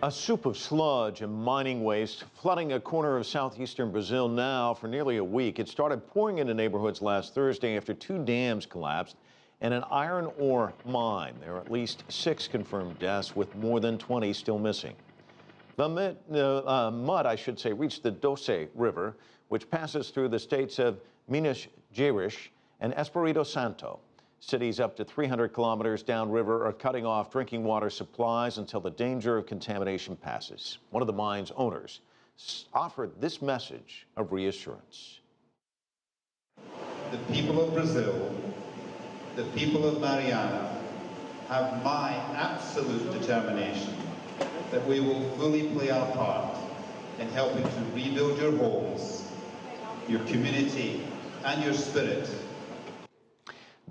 A soup of sludge and mining waste flooding a corner of southeastern Brazil now for nearly a week. It started pouring into neighborhoods last Thursday after 2 dams collapsed and an iron ore mine. There are at least 6 confirmed deaths, with more than 20 still missing. The mud, reached the Doce River, which passes through the states of Minas Gerais and Espírito Santo. Cities up to 300 kilometers downriver are cutting off drinking water supplies until the danger of contamination passes. One of the mine's owners offered this message of reassurance. The people of Brazil, the people of Mariana, have my absolute determination that we will fully play our part in helping to rebuild your homes, your community, and your spirit.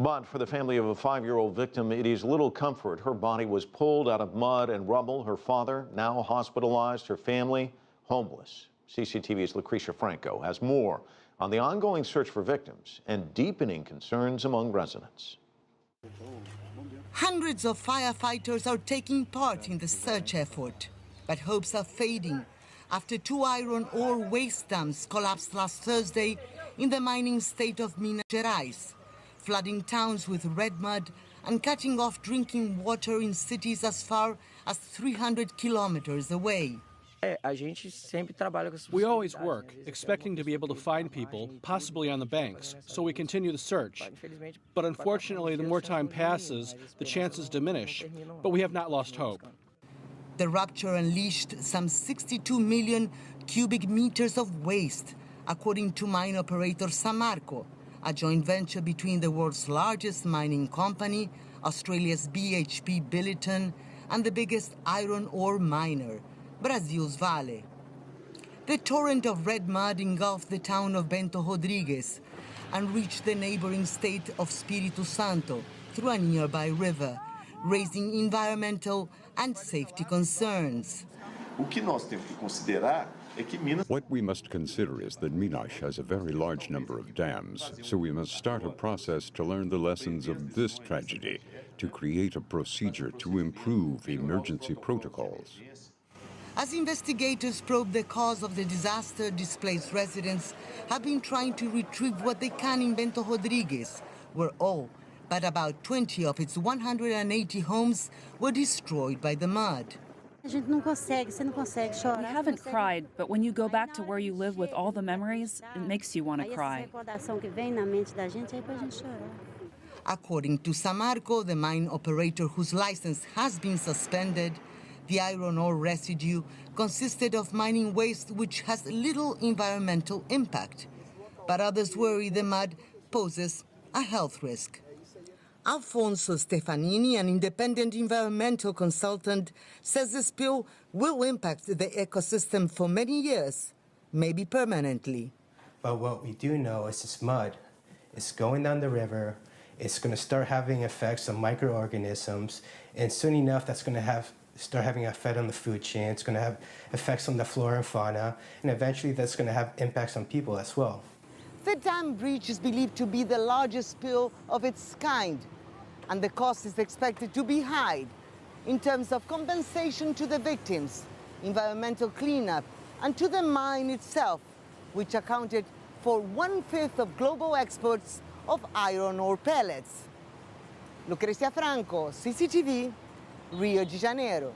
But for the family of a 5-year-old victim, it is little comfort. Her body was pulled out of mud and rubble. Her father, now hospitalized, her family, homeless. CCTV's Lucrecia Franco has more on the ongoing search for victims and deepening concerns among residents. Hundreds of firefighters are taking part in the search effort, but hopes are fading after 2 iron ore waste dams collapsed last Thursday in the mining state of Minas Gerais, flooding towns with red mud and cutting off drinking water in cities as far as 300 kilometers away. We always work, expecting to be able to find people, possibly on the banks, so we continue the search. But unfortunately, the more time passes, the chances diminish, but we have not lost hope. The rupture unleashed some 62 million cubic meters of waste, according to mine operator Samarco, a joint venture between the world's largest mining company, Australia's BHP Billiton, and the biggest iron ore miner, Brazil's Vale. The torrent of red mud engulfed the town of Bento Rodrigues and reached the neighboring state of Espírito Santo through a nearby river, raising environmental and safety concerns. What we must consider is that Minas has a very large number of dams, so we must start a process to learn the lessons of this tragedy, to create a procedure to improve emergency protocols. As investigators probe the cause of the disaster, displaced residents have been trying to retrieve what they can in Bento Rodrigues, where all but about 20 of its 180 homes were destroyed by the mud. We haven't cried, but when you go back to where you live with all the memories, it makes you want to cry. According to Samarco, the mine operator whose license has been suspended, the iron ore residue consisted of mining waste which has little environmental impact. But others worry the mud poses a health risk. Alfonso Stefanini, an independent environmental consultant, says the spill will impact the ecosystem for many years, maybe permanently. But what we do know is this mud is going down the river, it's going to start having effects on microorganisms, and soon enough that's going to start having an effect on the food chain, it's going to have effects on the flora and fauna, and eventually that's going to have impacts on people as well. The dam breach is believed to be the largest spill of its kind, and the cost is expected to be high in terms of compensation to the victims, environmental cleanup, and to the mine itself, which accounted for 1/5 of global exports of iron ore pellets. Lucrecia Franco, CCTV, Rio de Janeiro.